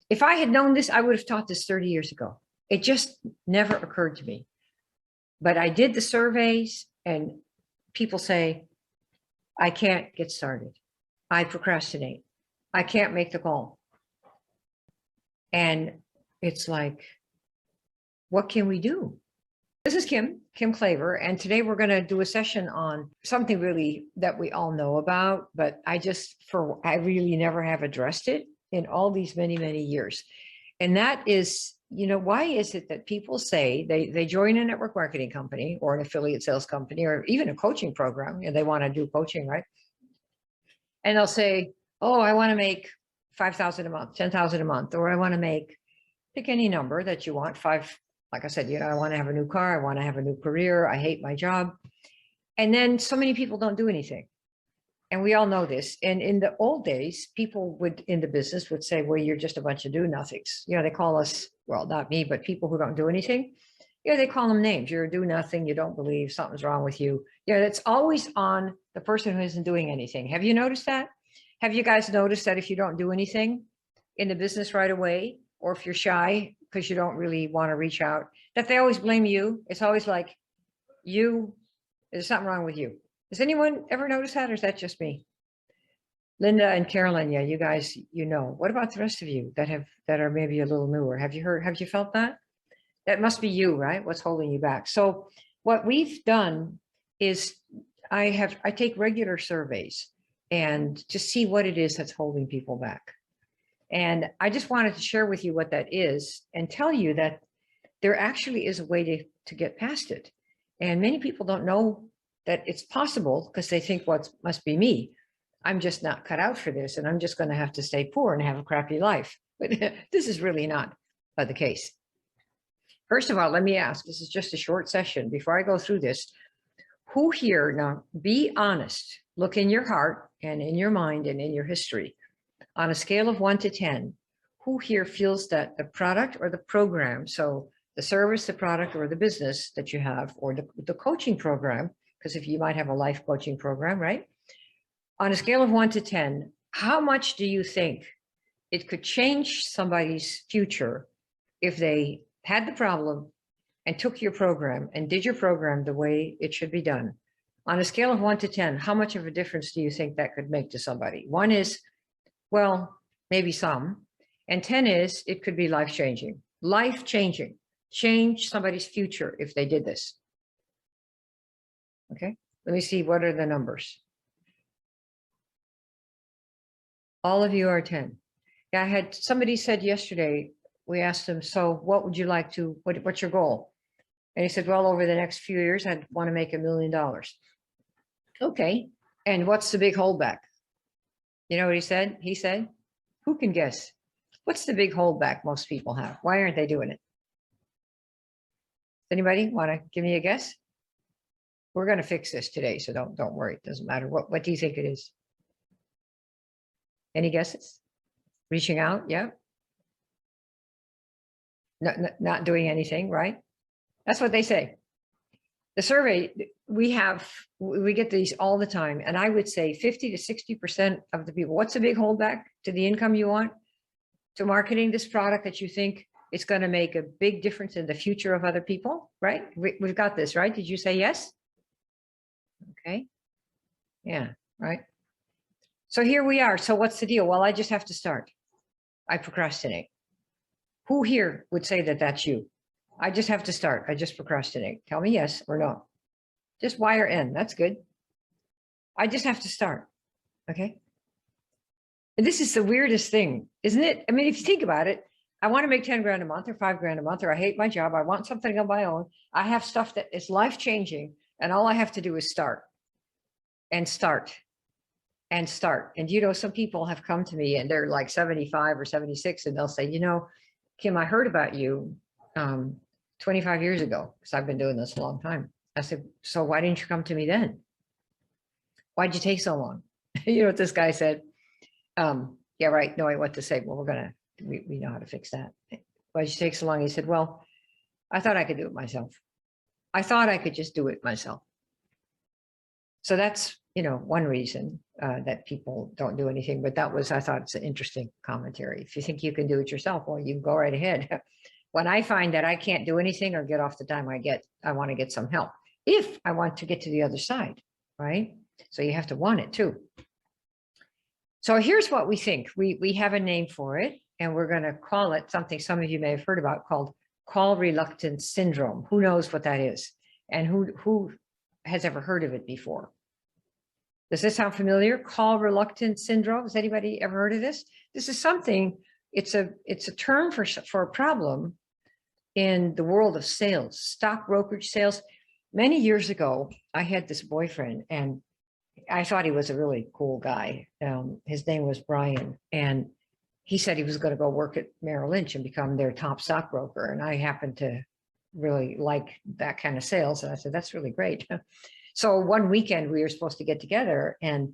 If I had known this, I would have taught this 30 years ago. It just never occurred to me. But I did the surveys and people say, I can't get started. I procrastinate. I can't make the call. And it's like, what can we do? This is Kim Claver, and today we're going to do a session on something really that we all know about, but I really never have addressed it in all these many, many years. And that is, why is it that people say they join a network marketing company or an affiliate sales company or even a coaching program, and they want to do coaching, right? And they'll say, oh, I want to make 5,000 a month, 10,000 a month, or I want to make, pick any number that you want, like I said, I want to have a new car. I want to have a new career. I hate my job. And then so many people don't do anything. And we all know this. And in the old days, people in the business would say, well, you're just a bunch of do-nothings. They call us, well, not me, but people who don't do anything. They call them names. You're a do-nothing. You don't believe, something's wrong with you. It's always on the person who isn't doing anything. Have you noticed that? Have you guys noticed that if you don't do anything in the business right away, or if you're shy because you don't really want to reach out, that they always blame you? It's always like, there's something wrong with you. Has anyone ever noticed that, or is that just me? Linda and Carolyn, yeah, you guys, What about the rest of you that are maybe a little newer? Have you felt that? That must be you, right? What's holding you back? So what we've done is I take regular surveys and to see what it is that's holding people back. And I just wanted to share with you what that is and tell you that there actually is a way to get past it. And many people don't know that it's possible because they think, well, it must be me. I'm just not cut out for this, and I'm just going to have to stay poor and have a crappy life. But this is really not the case. First of all, let me ask, this is just a short session. Before I go through this, who here, now be honest, look in your heart and in your mind and in your history. On a scale of 1 to 10, who here feels that the product or the program, so the service, the product, or the business that you have, or the coaching program, because if you might have a life coaching program, right? On a scale of 1 to 10, how much do you think it could change somebody's future if they had the problem and took your program and did your program the way it should be done? On a scale of 1 to 10, how much of a difference do you think that could make to somebody? 1 is, well, maybe some. And 10 is, it could be life-changing. Life-changing. Change somebody's future if they did this. Okay, let me see, what are the numbers? All of you are 10. Yeah, I had somebody said yesterday, we asked him, so what would you like to, what's your goal? And he said, well, over the next few years, I'd want to make $1 million. Okay, and what's the big holdback? You know what he said? He said, who can guess? What's the big holdback most people have? Why aren't they doing it? Anybody want to give me a guess? We're going to fix this today, so don't worry. It doesn't matter. What do you think it is? Any guesses? Reaching out? Yeah. Not doing anything, right? That's what they say. The survey, we get these all the time. And I would say 50 to 60% of the people, what's the big holdback to the income you want? To marketing this product that you think it's going to make a big difference in the future of other people, right? We've got this, right? Did you say yes? Okay. Yeah, right. So here we are. So what's the deal? Well, I just have to start. I procrastinate. Who here would say that that's you? I just have to start. I just procrastinate. Tell me yes or no. Just Y or N. That's good. I just have to start. Okay. And this is the weirdest thing, isn't it? I mean, if you think about it, I want to make 10 grand a month or 5 grand a month, or I hate my job. I want something on my own. I have stuff that is life-changing, and all I have to do is start and start and start. And, some people have come to me and they're like 75 or 76, and they'll say, Kim, I heard about you 25 years ago, because I've been doing this a long time. I said, so why didn't you come to me then? Why'd you take so long? You know what this guy said? Yeah, right. Knowing what to say. Well, we know how to fix that. Why'd you take so long? He said, well, I thought I could do it myself. I thought I could just do it myself. So that's, one reason. that people don't do anything. But that was, I thought it's an interesting commentary. If you think you can do it yourself, well, you can go right ahead. When I find that I can't do anything or get off the time I want to get some help if I want to get to the other side, right? So you have to want it too. So here's what we think. We have a name for it, and we're going to call it something some of you may have heard about called call reluctance syndrome. Who knows what that is? And who has ever heard of it before? Does this sound familiar? Call reluctance syndrome. Has anybody ever heard of this? This is something, it's a term for a problem in the world of sales, stock brokerage sales. Many years ago, I had this boyfriend, and I thought he was a really cool guy. His name was Brian, and he said he was going to go work at Merrill Lynch and become their top stockbroker. And I happened to really like that kind of sales. And I said, that's really great. So one weekend we were supposed to get together, and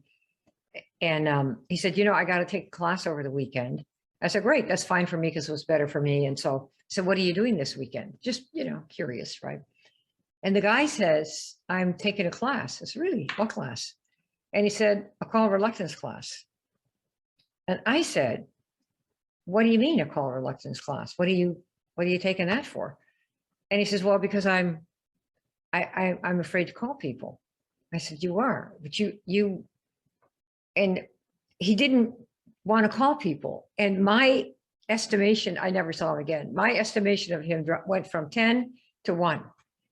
he said, you know, I got to take a class over the weekend. I said, great, that's fine for me because it was better for me. And so I said, what are you doing this weekend? Just, you know, curious, right? And the guy says, I'm taking a class. I said, really? What class? And he said, a call reluctance class. And I said, what do you mean a call reluctance class? What are you taking that for? And he says, well, because I'm afraid to call people. I said, you are, but you, and he didn't want to call people. And my estimation, I never saw him again. My estimation of him went from 10 to 1.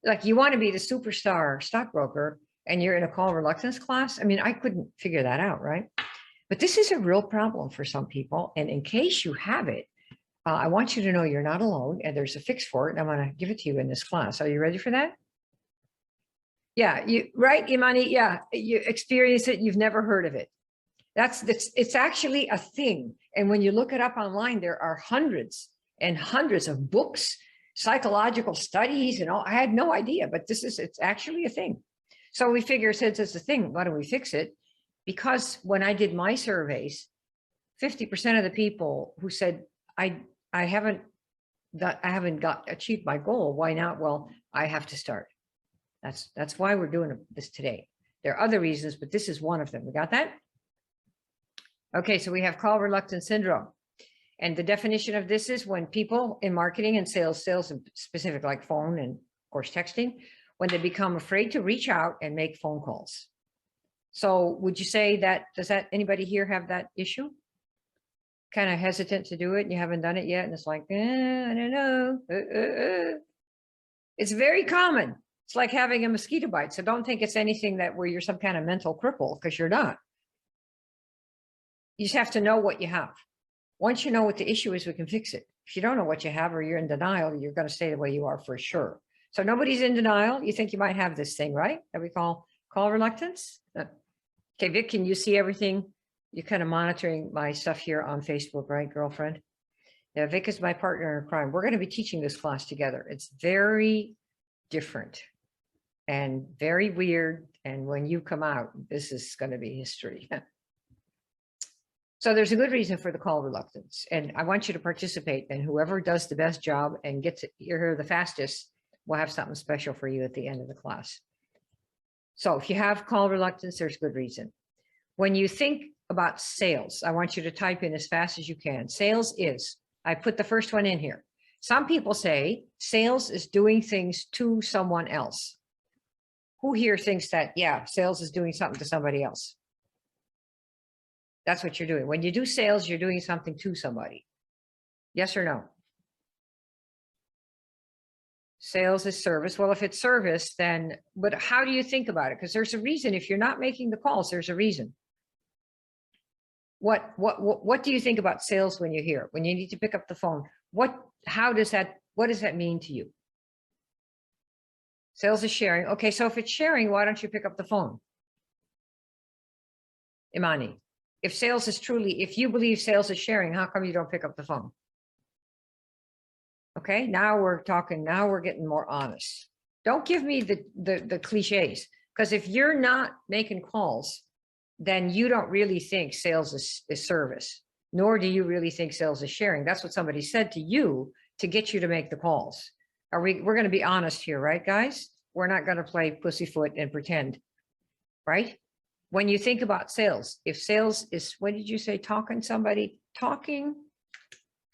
Like, you want to be the superstar stockbroker and you're in a call reluctance class. I mean, I couldn't figure that out, right? But this is a real problem for some people. And in case you have it, I want you to know you're not alone, and there's a fix for it. And I'm going to give it to you in this class. Are you ready for that? Yeah, right, Imani? Yeah, you experience it. You've never heard of it. It's actually a thing. And when you look it up online, there are hundreds and hundreds of books, psychological studies, and all. I had no idea, but it's actually a thing. So we figure, since it's a thing, why don't we fix it? Because when I did my surveys, 50% of the people who said, I haven't achieved my goal. Why not? Well, I have to start. That's why we're doing this today. There are other reasons, but this is one of them. We got that? Okay, so we have call reluctance syndrome. And the definition of this is when people in marketing and sales in specific, like phone and of course texting, when they become afraid to reach out and make phone calls. So would you say that, anybody here have that issue? Kind of hesitant to do it and you haven't done it yet. And it's like, I don't know. It's very common. It's like having a mosquito bite. So don't think it's anything where you're some kind of mental cripple, because you're not. You just have to know what you have. Once you know what the issue is, we can fix it. If you don't know what you have, or you're in denial, you're going to stay the way you are for sure. So nobody's in denial. You think you might have this thing, right? That we call reluctance. Okay, Vic, can you see everything? You're kind of monitoring my stuff here on Facebook, right, girlfriend? Yeah, Vic is my partner in crime. We're going to be teaching this class together. It's very different and very weird. And when you come out, this is going to be history. So there's a good reason for the call reluctance. And I want you to participate. And whoever does the best job and gets here the fastest will have something special for you at the end of the class. So if you have call reluctance, there's good reason. When you think about sales, I want you to type in as fast as you can. Sales is, I put the first one in here. Some people say sales is doing things to someone else. Who here thinks that, yeah, sales is doing something to somebody else? That's what you're doing. When you do sales, you're doing something to somebody. Yes or no? Sales is service. Well, if it's service, then, but how do you think about it? Because there's a reason. If you're not making the calls, there's a reason. What do you think about sales when you hear it? When you need to pick up the phone? What does that mean to you? Sales is sharing. Okay, so if it's sharing, why don't you pick up the phone? Imani, if sales is truly, if you believe sales is sharing, how come you don't pick up the phone? Okay, now we're talking, now we're getting more honest. Don't give me the cliches, because if you're not making calls, then you don't really think sales is service, nor do you really think sales is sharing. That's what somebody said to you to get you to make the calls. We're going to be honest here, right, guys? We're not going to play pussyfoot and pretend, right? when you think about sales, if sales is, what did you say? Talking somebody, talking.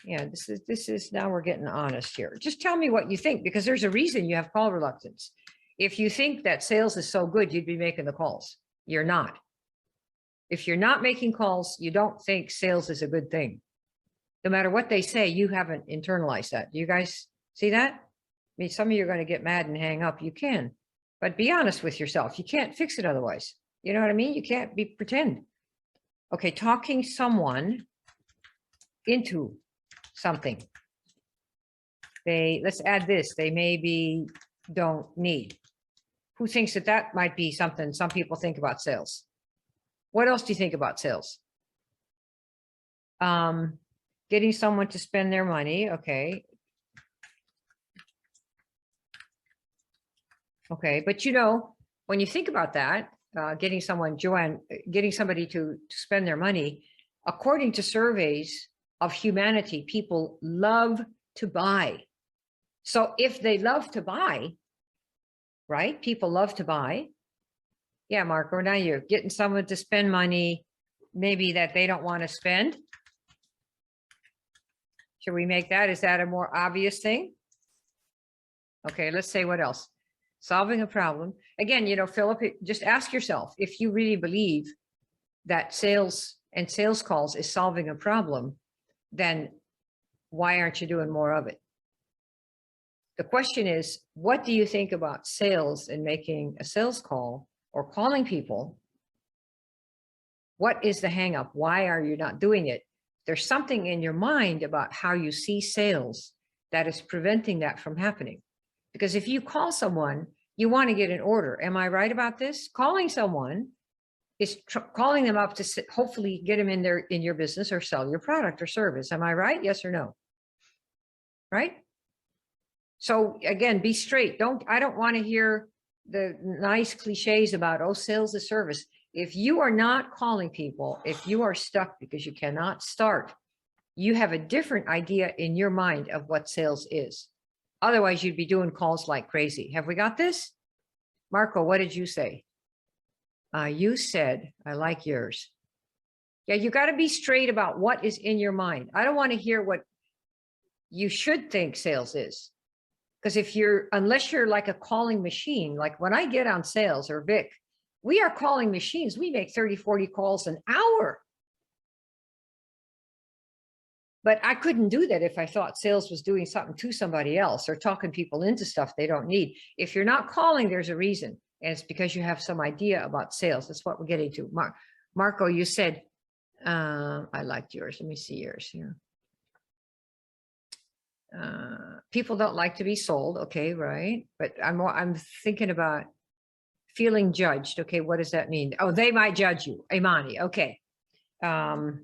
Yeah, this is now we're getting honest here. Just tell me what you think, because there's a reason you have call reluctance. If you think that sales is so good, you'd be making the calls. You're not. If you're not making calls, you don't think sales is a good thing. No matter what they say, you haven't internalized that. Do you guys see that? I mean, some of you are going to get mad and hang up. You can, but be honest with yourself. You can't fix it otherwise. You know what I mean? You can't pretend. Okay, talking someone into something. Let's add this. They maybe don't need. Who thinks that that might be something some people think about sales? What else do you think about sales? Getting someone to spend their money. Okay. Okay. But you know, when you think about that, getting someone, Joanne, getting somebody to spend their money, according to surveys of humanity, people love to buy. So if they love to buy, right? People love to buy. Yeah, Marco, now you're getting someone to spend money, maybe that they don't want to spend. Should we make that? Is that a more obvious thing? Okay, let's say what else? Solving a problem. Again, you know, Philip, just ask yourself, if you really believe that sales and sales calls is solving a problem, then why aren't you doing more of it? The question is, what do you think about sales and making a sales call or calling people? What is the hang up? Why are you not doing it? There's something in your mind about how you see sales that is preventing that from happening. Because if you call someone, you want to get an order. Am I right about this? Calling someone is calling them up to hopefully get them in your business or sell your product or service. Am I right? Yes or no? Right? So again, be straight. I don't want to hear the nice cliches about, oh, sales is service. If you are not calling people, if you are stuck because you cannot start, you have a different idea in your mind of what sales is. Otherwise, you'd be doing calls like crazy. Have we got this? Marco, what did you say? You said, I like yours. Yeah, you got to be straight about what is in your mind. I don't want to hear what you should think sales is. Because unless you're like a calling machine, like when I get on sales or Vic, we are calling machines. We make 30, 40 calls an hour. But I couldn't do that if I thought sales was doing something to somebody else or talking people into stuff they don't need. If you're not calling, there's a reason. And it's because you have some idea about sales. That's what we're getting to. Marco, you said, I liked yours. Let me see yours here. People don't like to be sold. Okay, right. But I'm thinking about feeling judged. Okay, what does that mean? Oh, they might judge you. Imani. Okay. Well,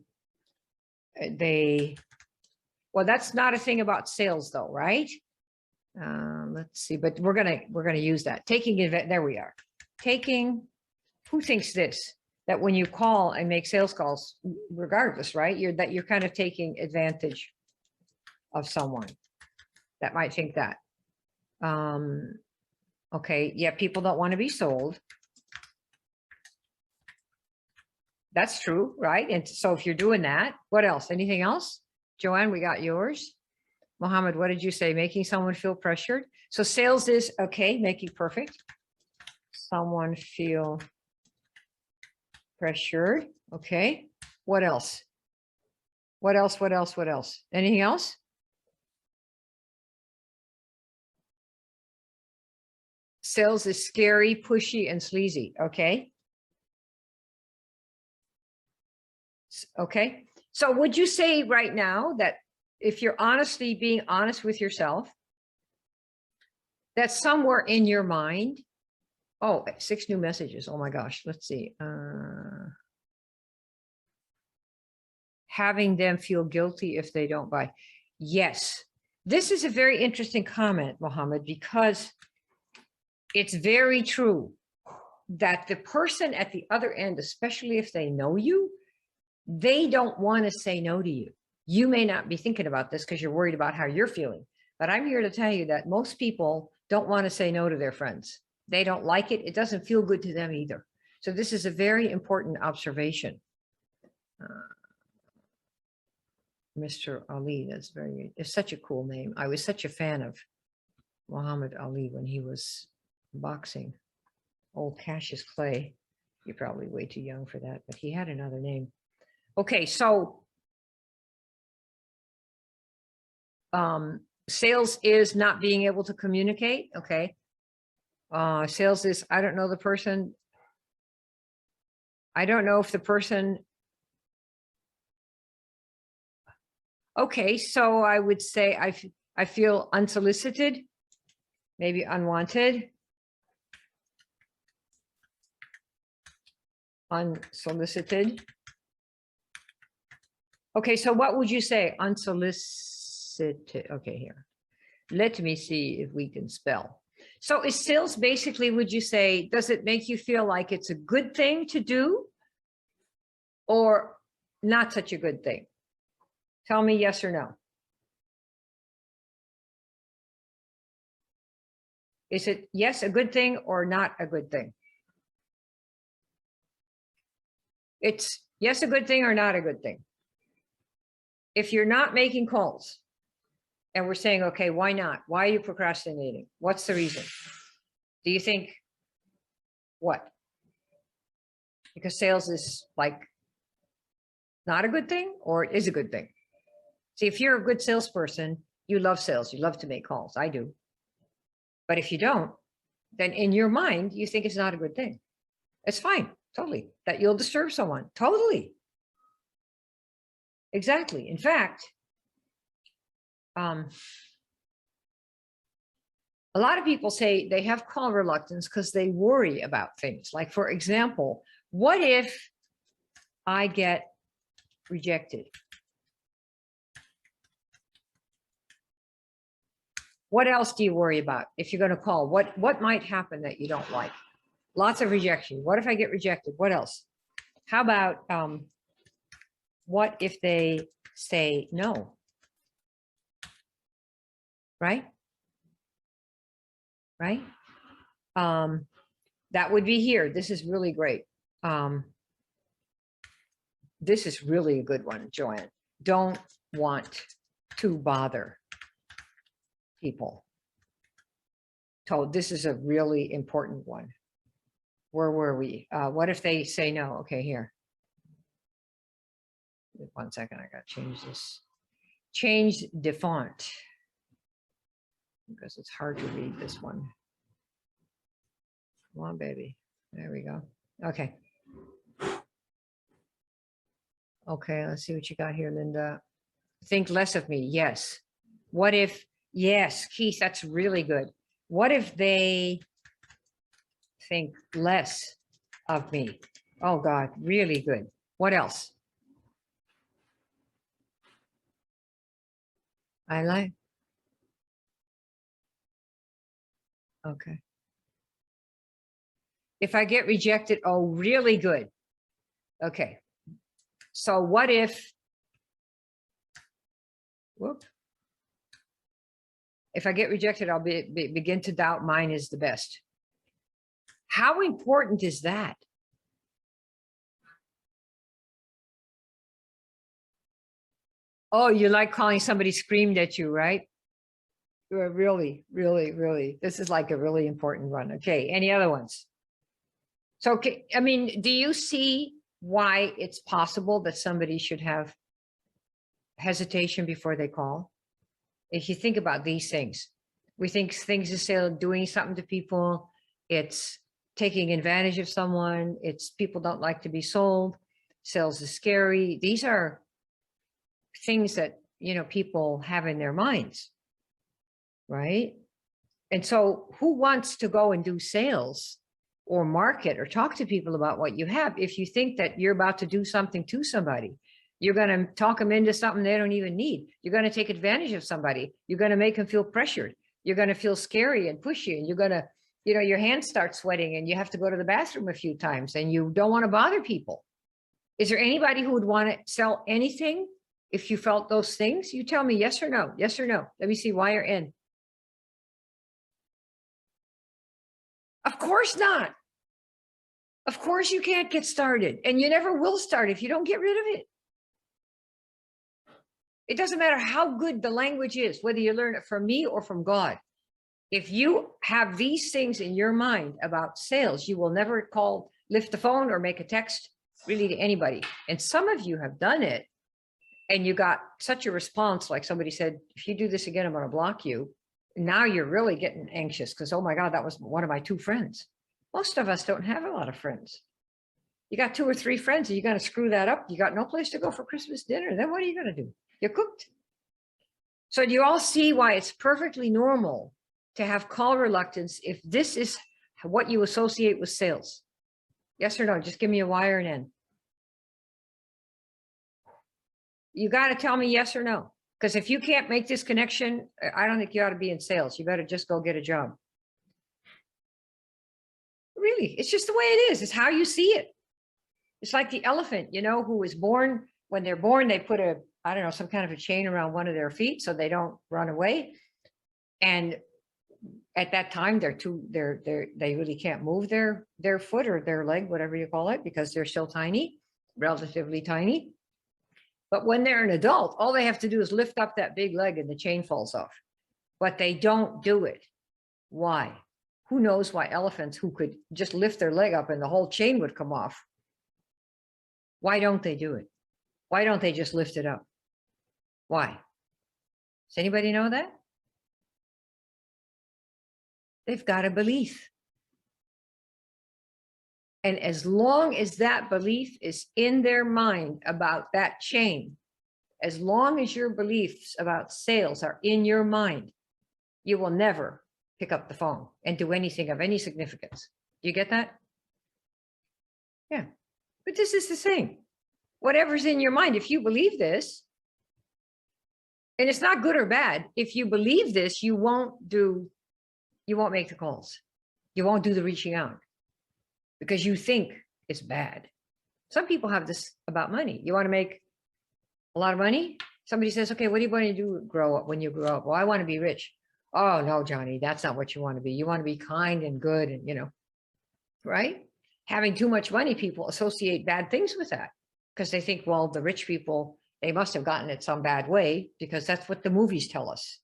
that's not a thing about sales though, right? Let's see, but we're gonna use that. There we are. Who thinks this? That when you call and make sales calls, regardless, right? You're kind of taking advantage of someone that might think that. Okay, yeah, people don't want to be sold. That's true, right? And so if you're doing that, what else? Anything else? Joanne, we got yours. Mohammed, what did you say? Making someone feel pressured. So sales is, okay, making perfect. Someone feel pressured. Okay. What else? What else? What else? What else? Anything else? Sales is scary, pushy, and sleazy. Okay. Okay. So would you say right now that if you're honestly being honest with yourself, that somewhere in your mind, oh, 6 new messages. Oh my gosh. Let's see. Having them feel guilty if they don't buy. Yes. This is a very interesting comment, Mohammed, because it's very true that the person at the other end, especially if they know you, they don't want to say no to you. You may not be thinking about this because you're worried about how you're feeling, but I'm here to tell you that most people don't want to say no to their friends. They don't like it. It doesn't feel good to them either. So this is a very important observation. Mr. Ali, it's such a cool name. I was such a fan of Muhammad Ali when he was boxing. Old Cassius Clay. You're probably way too young for that, but he had another name. Okay, so sales is not being able to communicate. Okay. Sales is, I don't know the person. I don't know if the person. Okay, so I would say I feel unsolicited, maybe unwanted. Unsolicited. Okay, so what would you say? Unsolicited. Okay, here. Let me see if we can spell. So is sales basically, would you say, does it make you feel like it's a good thing to do or not such a good thing? Tell me yes or no. Is it yes, a good thing or not a good thing? It's yes, a good thing or not a good thing. If you're not making calls and we're saying, okay, why not? Why are you procrastinating? What's the reason? Do you think what? Because sales is like not a good thing or it is a good thing? See, if you're a good salesperson, you love sales. You love to make calls. I do. But if you don't, then in your mind, you think it's not a good thing. It's fine. Totally. That you'll disturb someone. Totally. Exactly. In fact, a lot of people say they have call reluctance because they worry about things. Like, for example, what if I get rejected? What else do you worry about if you're going to call? What might happen that you don't like? Lots of rejection. What if I get rejected? What else? How about what if they say no? Right? Right? That would be here. This is really great. This is really a good one, Joanne. Don't want to bother people. So this is a really important one. Where were we? What if they say no? Okay, here. 1 second, I got to change this. Change the font because it's hard to read this one. Come on, baby. There we go. Okay. Okay, let's see what you got here, Linda. Think less of me. Yes. What if, yes, Keith, that's really good. What if they think less of me? Oh, God, really good. What else? I like. Okay. If I get rejected, oh, really good. Okay. So what if, whoop. If I get rejected, I'll begin to doubt mine is the best. How important is that? Oh, you like calling somebody screamed at you, right? Really, really, really. This is like a really important one. Okay, any other ones? So, I mean, do you see why it's possible that somebody should have hesitation before they call? If you think about these things, we think things is doing something to people. It's taking advantage of someone. It's people don't like to be sold. Sales is scary. These are things that, you know, people have in their minds, right? And so who wants to go and do sales or market or talk to people about what you have if you think that you're about to do something to somebody? You're going to talk them into something they don't even need. You're going to take advantage of somebody. You're going to make them feel pressured. You're going to feel scary and pushy, and you're going to, you know, your hands start sweating and you have to go to the bathroom a few times and you don't want to bother people. Is there anybody who would want to sell anything if you felt those things? You tell me yes or no. Yes or no. Let me see why you're in. Of course not. Of course you can't get started, and you never will start if you don't get rid of it. It doesn't matter how good the language is, whether you learn it from me or from God. If you have these things in your mind about sales, you will never lift the phone or make a text really to anybody. And some of you have done it and you got such a response, like somebody said, if you do this again, I'm going to block you. Now you're really getting anxious because, oh my God, that was one of my 2 friends. Most of us don't have a lot of friends. You got 2 or 3 friends and you got to screw that up. You got no place to go for Christmas dinner. Then what are you going to do? You're cooked. So do you all see why it's perfectly normal to have call reluctance if this is what you associate with sales? Yes or no? Just give me a Y or an N. You got to tell me yes or no. Because if you can't make this connection, I don't think you ought to be in sales. You better just go get a job. Really, it's just the way it is. It's how you see it. It's like the elephant, who is born, when they're born, they put some kind of a chain around one of their feet so they don't run away. And at that time, they really can't move their foot or their leg, whatever you call it, because they're still tiny, relatively tiny. But when they're an adult, all they have to do is lift up that big leg and the chain falls off. But they don't do it. Why? Who knows why elephants who could just lift their leg up and the whole chain would come off? Why don't they do it? Why don't they just lift it up? Why? Does anybody know that? They've got a belief. And as long as that belief is in their mind about that chain, as long as your beliefs about sales are in your mind, you will never pick up the phone and do anything of any significance. Do you get that? Yeah. But this is the same. Whatever's in your mind, if you believe this, and it's not good or bad, if you believe this, you won't make the calls. You won't do the reaching out because you think it's bad. Some people have this about money. You want to make a lot of money? Somebody says, okay, what do you want to do when you grow up? Well, I want to be rich. Oh, no, Johnny, that's not what you want to be. You want to be kind and good and, right? Having too much money, people associate bad things with that because they think, well, the rich people, they must have gotten it some bad way because that's what the movies tell us.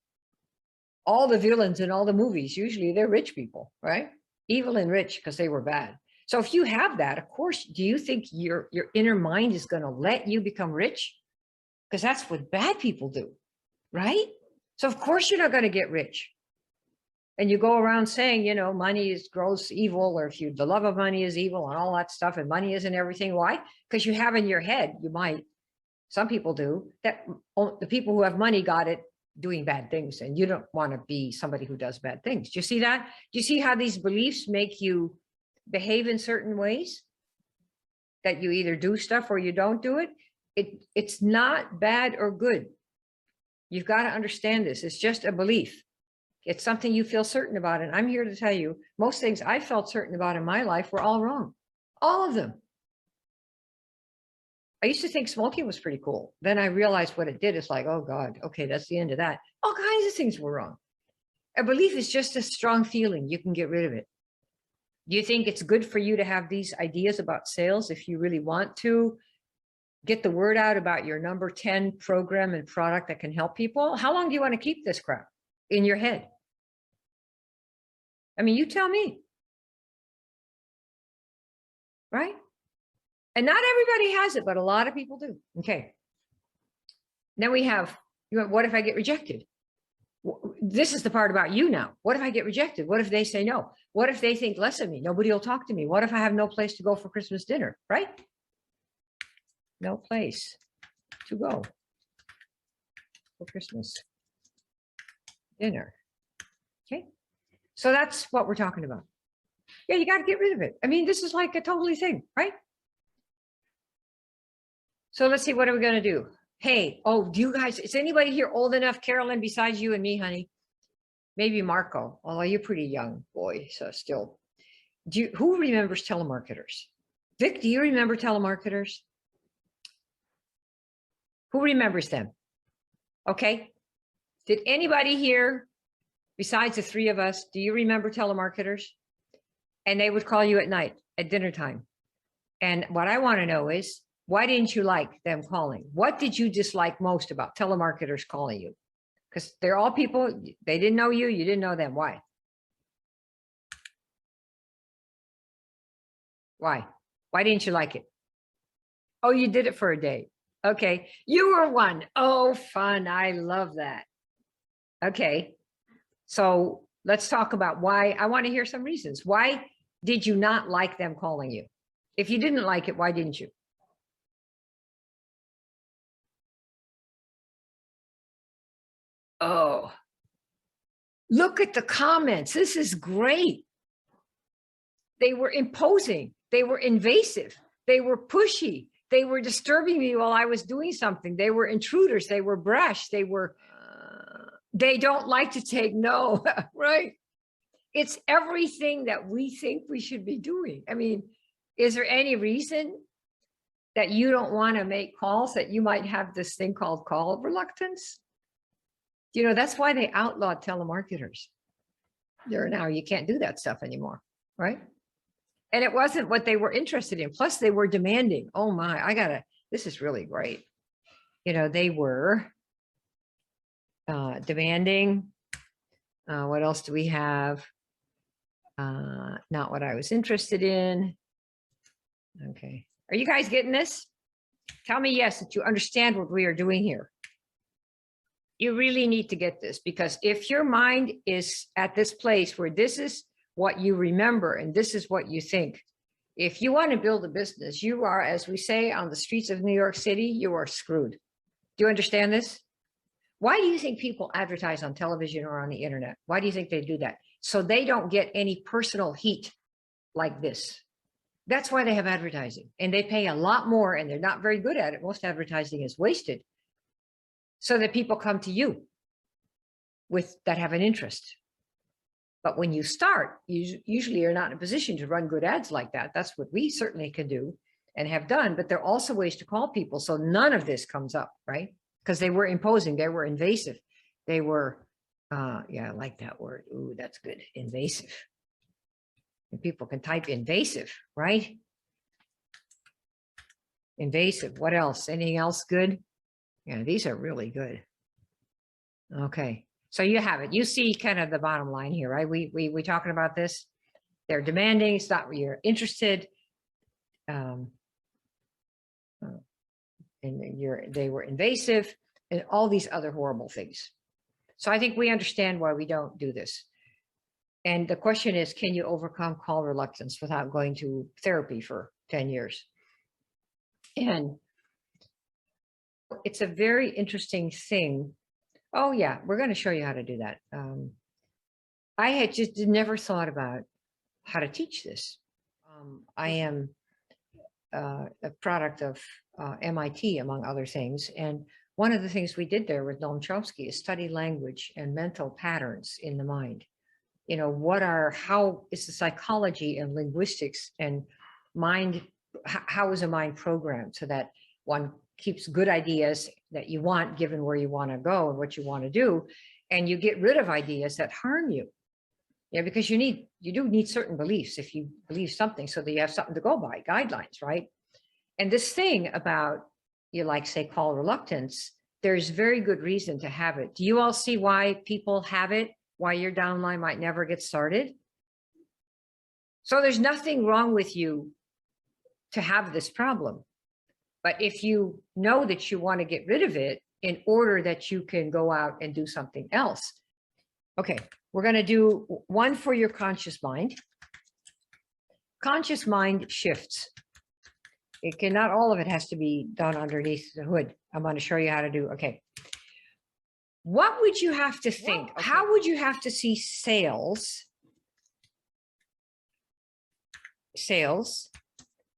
All the villains in all the movies, usually they're rich people, right? Evil and rich because they were bad. So if you have that, of course, do you think your inner mind is going to let you become rich? Because that's what bad people do, right? So of course you're not going to get rich. And you go around saying, money is gross evil, or the love of money is evil and all that stuff, and money isn't everything. Why? Because you have in your head, some people do, that the people who have money got it doing bad things, and you don't want to be somebody who does bad things. Do you see that? Do you see how these beliefs make you behave in certain ways? That you either do stuff or you don't do it? It's not bad or good. You've got to understand this. It's just a belief. It's something you feel certain about. And I'm here to tell you, most things I felt certain about in my life were all wrong. All of them. I used to think smoking was pretty cool. Then I realized what it did. It's like, oh God, okay, that's the end of that. All kinds of things were wrong. A belief is just a strong feeling. You can get rid of it. Do you think it's good for you to have these ideas about sales if you really want to get the word out about your number 10 program and product that can help people? How long do you want to keep this crap in your head? I mean, you tell me. Right? And not everybody has it, but a lot of people do. Okay. Then we have, what if I get rejected? This is the part about you now. What if I get rejected? What if they say no? What if they think less of me? Nobody will talk to me. What if I have no place to go for Christmas dinner? Right? No place to go for Christmas dinner. Okay. So that's what we're talking about. Yeah, you got to get rid of it. I mean, this is like a totally thing, right? So let's see, what are we going to do? Hey, do you guys, is anybody here old enough, Carolyn, besides you and me, honey? Maybe Marco, although you're pretty young, boy, so still. Who remembers telemarketers? Vic, do you remember telemarketers? Who remembers them? Okay. Did anybody here, besides the 3 of us, do you remember telemarketers? And they would call you at night, at dinner time. And what I want to know is, why didn't you like them calling? What did you dislike most about telemarketers calling you? Because they're all people, they didn't know you, you didn't know them. Why? Why? Why didn't you like it? Oh, you did it for a day. Okay. You were one. Oh, fun. I love that. Okay. So let's talk about why. I want to hear some reasons. Why did you not like them calling you? If you didn't like it, why didn't you? Oh, look at the comments. This is great. They were imposing. They were invasive. They were pushy. They were disturbing me while I was doing something. They were intruders. They were brash. They were, they don't like to take no, right? It's everything that we think we should be doing. I mean, is there any reason that you don't want to make calls, that you might have this thing called call reluctance? You know, that's why they outlawed telemarketers. Now you can't do that stuff anymore, right? And it wasn't what they were interested in. Plus they were demanding. Oh my, this is really great. You know, they were demanding. What else do we have? Not what I was interested in. Okay. Are you guys getting this? Tell me yes, that you understand what we are doing here. You really need to get this, because if your mind is at this place where this is what you remember and this is what you think, if you want to build a business, you are, as we say on the streets of New York City, you are screwed. Do you understand this? Why do you think people advertise on television or on the internet? Why do you think they do that? So they don't get any personal heat like this. That's why they have advertising, and they pay a lot more, and they're not very good at it. Most advertising is wasted, so that people come to you that have an interest. But when you start, usually you're not in a position to run good ads like that. That's what we certainly can do and have done, but there are also ways to call people. So none of this comes up, right? Because they were imposing, they were invasive. They were, yeah, I like that word. Ooh, that's good. Invasive. And people can type invasive, right? Invasive. What else? Anything else good? Yeah, these are really good. Okay. So you have it. You see kind of the bottom line here, right? We talking about this. They're demanding. It's not where you're interested. And they were invasive and all these other horrible things. So I think we understand why we don't do this. And the question is, can you overcome call reluctance without going to therapy for 10 years? And it's a very interesting thing. Oh yeah, we're going to show you how to do that. I had just never thought about how to teach this. I am a product of MIT, among other things. And one of the things we did there with Noam Chomsky is study language and mental patterns in the mind. You know, how is the psychology and linguistics and mind, how is a mind programmed so that one keeps good ideas that you want, given where you want to go and what you want to do, and you get rid of ideas that harm you. Yeah, because you do need certain beliefs if you believe something, so that you have something to go by, guidelines, right? And this thing about, say, call reluctance, there's very good reason to have it. Do you all see why people have it? Why your downline might never get started? So there's nothing wrong with you to have this problem. But if you know that you want to get rid of it in order that you can go out and do something else. Okay, we're going to do one for your conscious mind. Conscious mind shifts. Not all of it has to be done underneath the hood. I'm going to show you how to do. Okay. What would you have to think? Okay. How would you have to see sales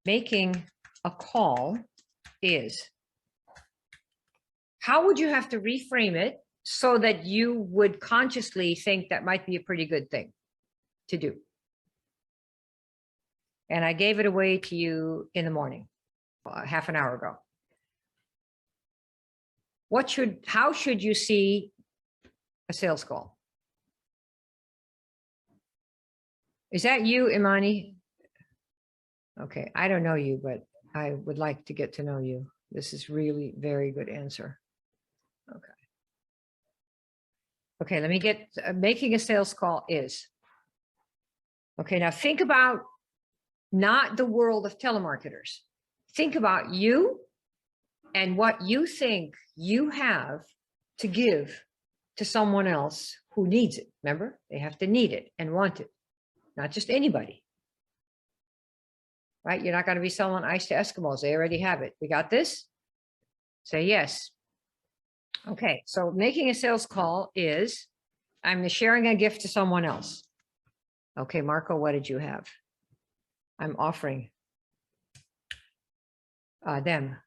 making a call is? How would you have to reframe it so that you would consciously think that might be a pretty good thing to do? And I gave it away to you in the morning, half an hour ago. How should you see a sales call? Is that you, Imani? Okay, I don't know you, but I would like to get to know you. This is really very good answer. Okay. Okay, let me get making a sales call is. Okay, now think about not the world of telemarketers. Think about you and what you think you have to give to someone else who needs it. Remember, they have to need it and want it, not just anybody. Right? You're not going to be selling ice to Eskimos. They already have it. We got this? Say yes. Okay, so making a sales call is I'm sharing a gift to someone else. Okay, Marco, what did you have? I'm offering them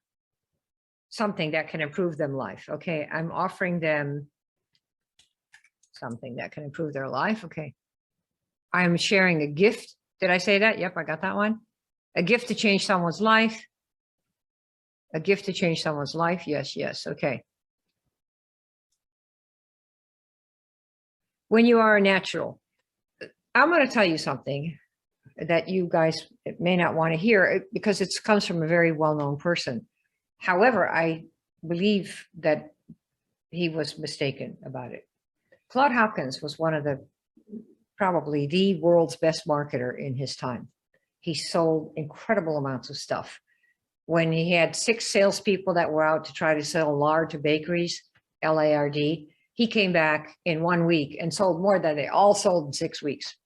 something that can improve them life. Okay, I'm offering them something that can improve their life. Okay, I'm sharing a gift. Did I say that? Yep, I got that one. A gift to change someone's life. A gift to change someone's life. Yes, yes. Okay. When you are a natural, I'm going to tell you something that you guys may not want to hear because it comes from a very well-known person. However, I believe that he was mistaken about it. Claude Hopkins was one of probably the world's best marketer in his time. He sold incredible amounts of stuff. When he had 6 salespeople that were out to try to sell lard to bakeries, L-A-R-D, he came back in 1 week and sold more than they all sold in 6 weeks.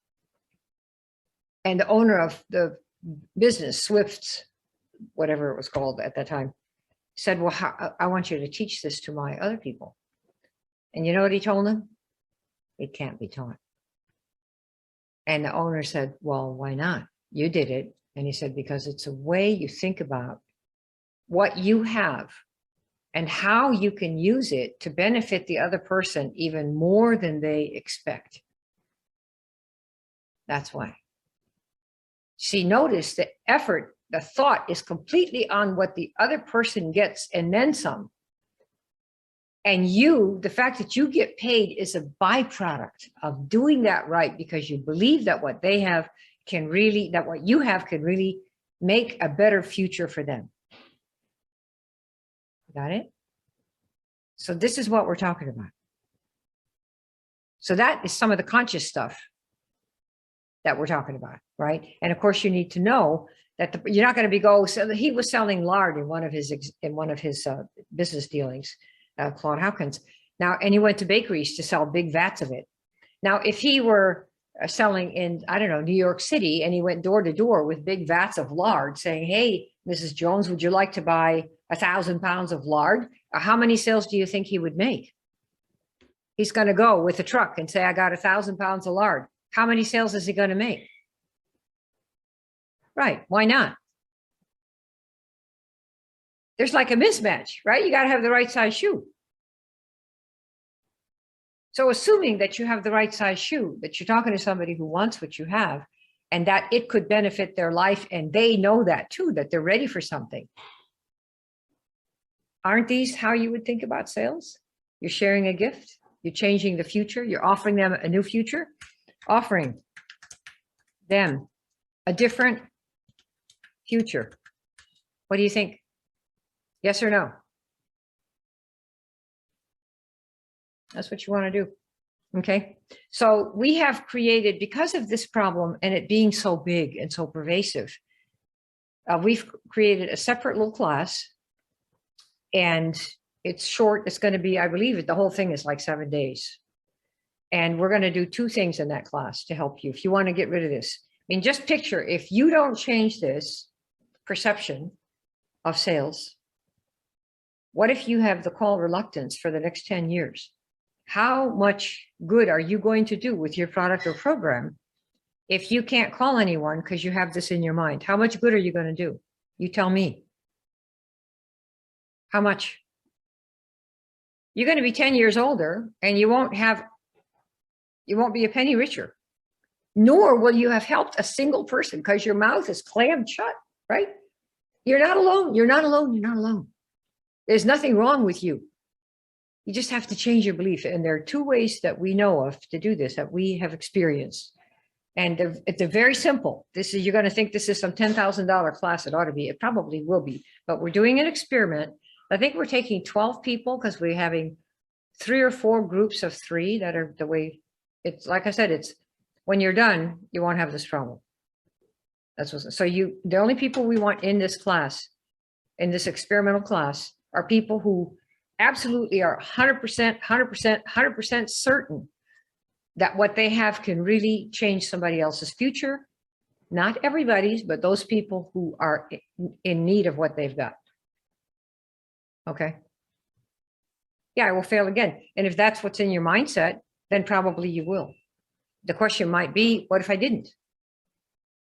And the owner of the business, Swift's, whatever it was called at that time, said, well, I want you to teach this to my other people. And you know what he told them? It can't be taught. And the owner said, well, why not? You did it. And he said, because it's a way you think about what you have and how you can use it to benefit the other person even more than they expect. That's why. See, notice the effort, the thought is completely on what the other person gets and then some. And you, the fact that you get paid is a byproduct of doing that right, because you believe that what they have can really, that what you have can really make a better future for them. Got it? So this is what we're talking about. So that is some of the conscious stuff that we're talking about, right? And of course, you need to know that you're not going to be so he was selling lard in one of his business dealings, Claude Hopkins. Now, and he went to bakeries to sell big vats of it. Now, if he were selling in, I don't know, New York City, and he went door to door with big vats of lard saying, hey, Mrs. Jones, would you like to buy 1,000 pounds of lard? How many sales do you think he would make? He's going to go with a truck and say, I got 1,000 pounds of lard. How many sales is he going to make? Right. Why not? There's like a mismatch, right? You got to have the right size shoe. So assuming that you have the right size shoe, that you're talking to somebody who wants what you have, and that it could benefit their life, and they know that too, that they're ready for something. Aren't these how you would think about sales? You're sharing a gift. You're changing the future. You're offering them a new future. Offering them a different future. What do you think? Yes or no? That's what you want to do. Okay. So we have created, because of this problem and it being so big and so pervasive, we've created a separate little class, and it's short. It's going to be, I believe the whole thing is like 7 days. And we're going to do 2 things in that class to help you if you want to get rid of this. I mean, just picture, if you don't change this perception of sales, what if you have the call reluctance for the next 10 years? How much good are you going to do with your product or program if you can't call anyone because you have this in your mind? How much good are you going to do? You tell me. How much? You're going to be 10 years older, and you won't be a penny richer, nor will you have helped a single person, because your mouth is clammed shut, right? You're not alone. You're not alone. You're not alone. There's nothing wrong with you. You just have to change your belief. And there are 2 ways that we know of to do this, that we have experienced. And they're very simple. You're going to think this is some $10,000 class. It ought to be. It probably will be. But we're doing an experiment. I think we're taking 12 people because we're having 3 or 4 groups of 3 that are the way it's. Like I said, it's when you're done, you won't have this problem. That's what. So the only people we want in this class, in this experimental class, are people who absolutely are 100% certain that what they have can really change somebody else's future. Not everybody's, but those people who are in need of what they've got. Okay. Yeah, I will fail again. And if that's what's in your mindset, then probably you will. The question might be, what if I didn't?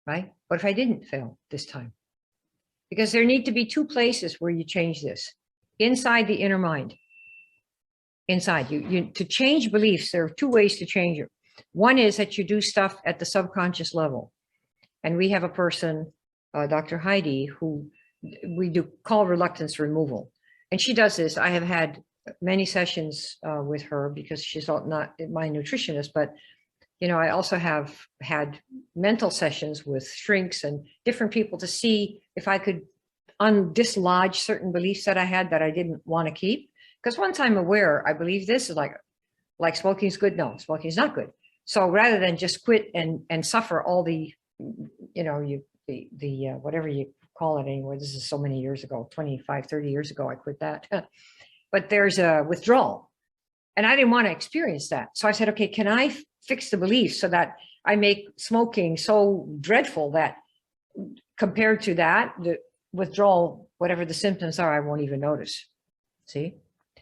Right? What if I didn't fail this time? Because there need to be 2 places where you change this. Inside the inner mind. Inside to change beliefs, there are 2 ways to change it. One is that you do stuff at the subconscious level. And we have a person, Dr. Heidi, who we do call reluctance removal. And she does this. I have had many sessions with her because she's not my nutritionist, but I also have had mental sessions with shrinks and different people to see if I could dislodge certain beliefs that I had that I didn't want to keep. Because once I'm aware, I believe this is like smoking is good. No, smoking is not good. So rather than just quit and suffer all the, whatever you call it anymore, this is so many years ago, 25, 30 years ago, I quit that. But there's a withdrawal. And I didn't want to experience that. So I said, okay, can I fix the belief so that I make smoking so dreadful that compared to that, the withdrawal, whatever the symptoms are, I won't even notice. See?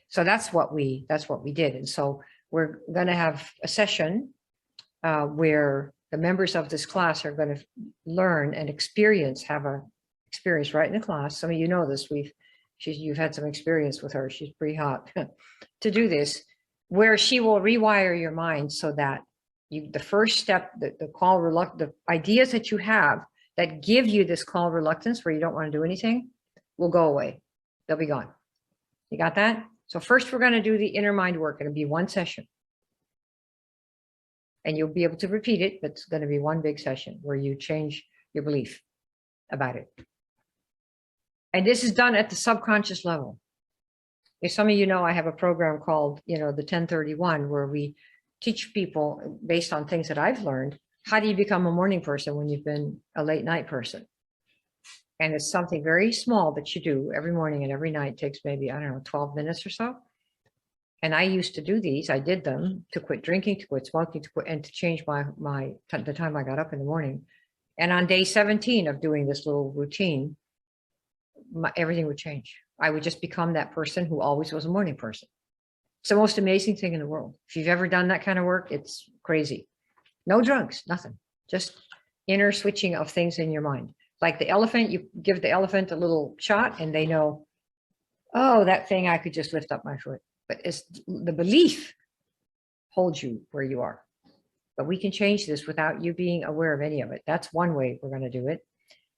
So that's what we did. And so we're going to have a session where the members of this class are going to learn and have a experience right in the class. Some of you know this. You've had some experience with her. She's pretty hot to do this, where she will rewire your mind so that the first step, the ideas that you have that give you this call reluctance, where you don't want to do anything, will go away. They'll be gone. You got that? So first we're going to do the inner mind work. It'll be 1 session. And you'll be able to repeat it, but it's going to be 1 big session where you change your belief about it. And this is done at the subconscious level. If some of you know, I have a program called, the 1031, where we teach people based on things that I've learned, how do you become a morning person when you've been a late night person? And it's something very small that you do every morning and every night. It takes maybe, 12 minutes or so. And I used to do these. I did them to quit drinking, to quit smoking, and to change the time I got up in the morning. And on day 17 of doing this little routine, everything would change. I would just become that person who always was a morning person. It's the most amazing thing in the world. If you've ever done that kind of work, it's crazy. No drugs, nothing. Just inner switching of things in your mind. Like the elephant, you give the elephant a little shot and they know, oh, that thing, I could just lift up my foot. But it's the belief holds you where you are. But we can change this without you being aware of any of it. That's one way we're going to do it.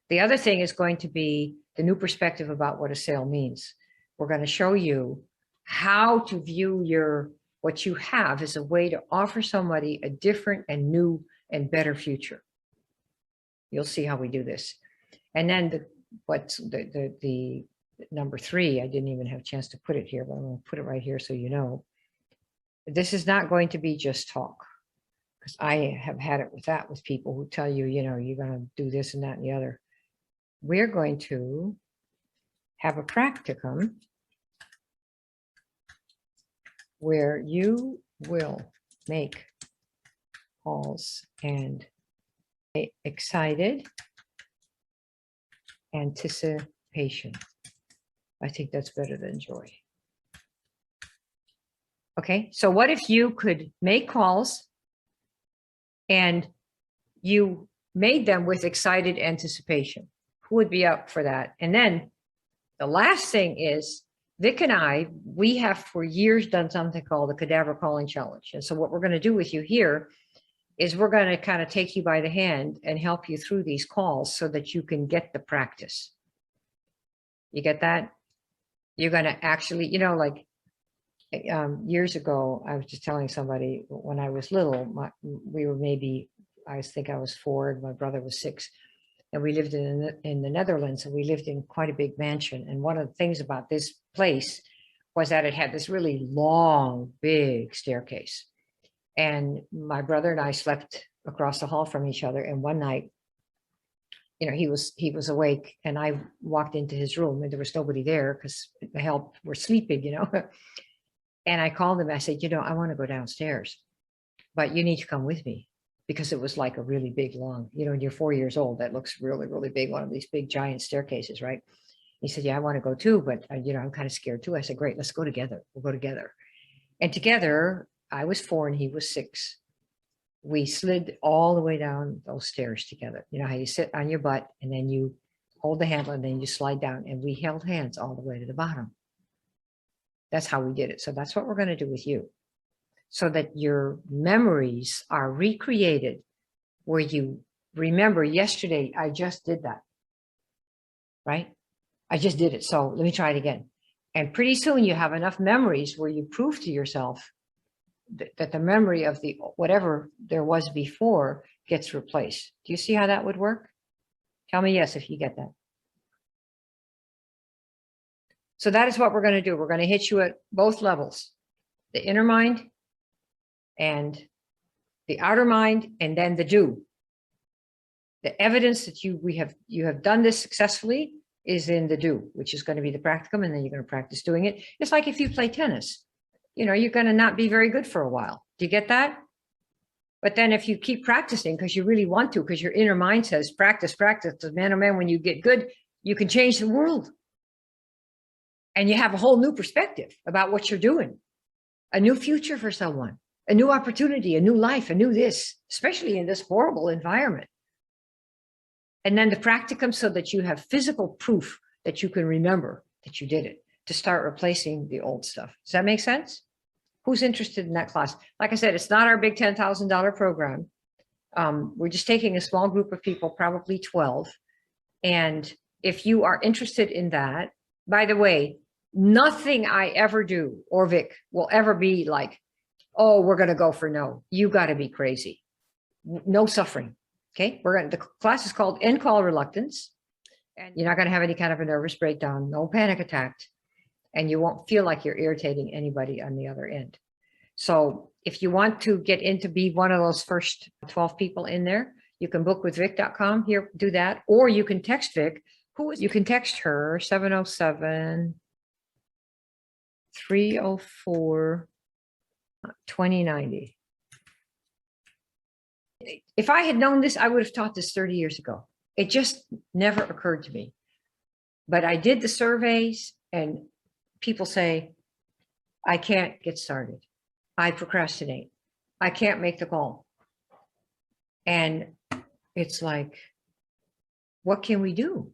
The other thing is going to be the new perspective about what a sale means. We're going to show you how to view what you have as a way to offer somebody a different and new and better future. You'll see how we do this. And then the number 3, I didn't even have a chance to put it here, but I'm going to put it right here so you know. This is not going to be just talk, because I have had it with people who tell you, you're going to do this and that and the other. We're going to have a practicum where you will make calls and excited anticipation. I think that's better than joy. Okay, so what if you could make calls and you made them with excited anticipation? Who would be up for that? And then the last thing is, Vic and we have for years done something called the Cadaver Calling Challenge. And so what we're going to do with you here is we're going to kind of take you by the hand and help you through these calls so that you can get the practice. You get that? You're going to actually, years ago, I was just telling somebody when I was little, we were maybe I think I was 4 and my brother was 6. And we lived in the Netherlands, and we lived in quite a big mansion. And one of the things about this place was that it had this really long, big staircase. And my brother and I slept across the hall from each other. And one night, he was awake, and I walked into his room, and there was nobody there because the help were sleeping, And I called him. I said, I want to go downstairs, but you need to come with me, because it was like a really big, long, when you're 4 years old, that looks really, really big, one of these big giant staircases, right? He said, yeah, I want to go too, but I'm kind of scared too. I said, great, let's go together. We'll go together. And together, I was 4 and he was 6. We slid all the way down those stairs together. You know how you sit on your butt and then you hold the handle and then you slide down, and we held hands all the way to the bottom. That's how we did it. So that's what we're going to do with you, so that your memories are recreated, where you remember, yesterday, I just did that, right? I just did it. So let me try it again. And pretty soon you have enough memories where you prove to yourself that the memory of the whatever there was before gets replaced. Do you see how that would work? Tell me yes if you get that. So that is what we're going to do. We're going to hit you at both levels, the inner mind and the outer mind, and then the do. The evidence that you have done this successfully is in the do, which is going to be the practicum, and then you're going to practice doing it. It's like if you play tennis, you're going to not be very good for a while. Do you get that? But then if you keep practicing because you really want to, because your inner mind says, practice, practice, man, oh man, when you get good, you can change the world. And you have a whole new perspective about what you're doing, a new future for someone, a new opportunity, a new life, a new this, especially in this horrible environment. And then the practicum, so that you have physical proof that you can remember that you did it, to start replacing the old stuff. Does that make sense? Who's interested in that class? Like I said, it's not our big $10,000 program. We're just taking a small group of people, probably 12. And if you are interested in that, by the way, nothing I ever do, or Vic, will ever be like, oh, we're going to go for no. You got to be crazy. No suffering. Okay. The class is called End Call Reluctance. And you're not going to have any kind of a nervous breakdown, no panic attack. And you won't feel like you're irritating anybody on the other end. So if you want to get in to be one of those first 12 people in there, you can book with Vic.com here, do that. Or you can text Vic. You can text her 707-304-2090. If I had known this, I would have taught this 30 years ago. It just never occurred to me. But I did the surveys, and people say, I can't get started. I procrastinate. I can't make the call. And it's like, what can we do?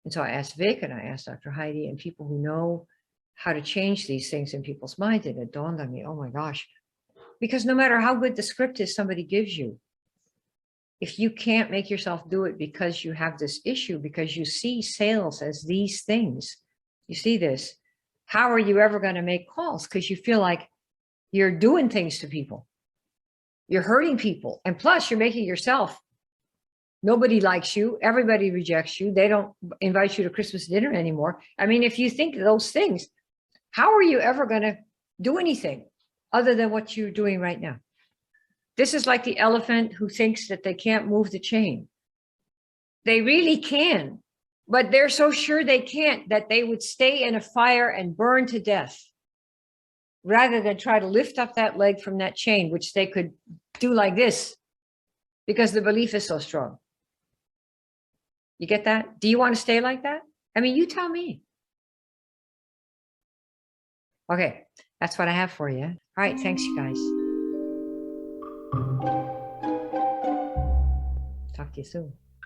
And so I asked Vic, and I asked Dr. Heidi, and people who know how to change these things in people's minds. And it dawned on me, oh my gosh, because no matter how good the script is somebody gives you, if you can't make yourself do it because you have this issue, because you see sales as these things, you see this, how are you ever going to make calls? Because you feel like you're doing things to people. You're hurting people. And plus you're making yourself, nobody likes you. Everybody rejects you. They don't invite you to Christmas dinner anymore. I mean, if you think those things, how are you ever going to do anything other than what you're doing right now? This is like the elephant who thinks that they can't move the chain. They really can, but they're so sure they can't that they would stay in a fire and burn to death rather than try to lift up that leg from that chain, which they could do like this because the belief is so strong. You get that? Do you want to stay like that? I mean, you tell me. Okay, that's what I have for you. All right, thanks, you guys. Talk to you soon.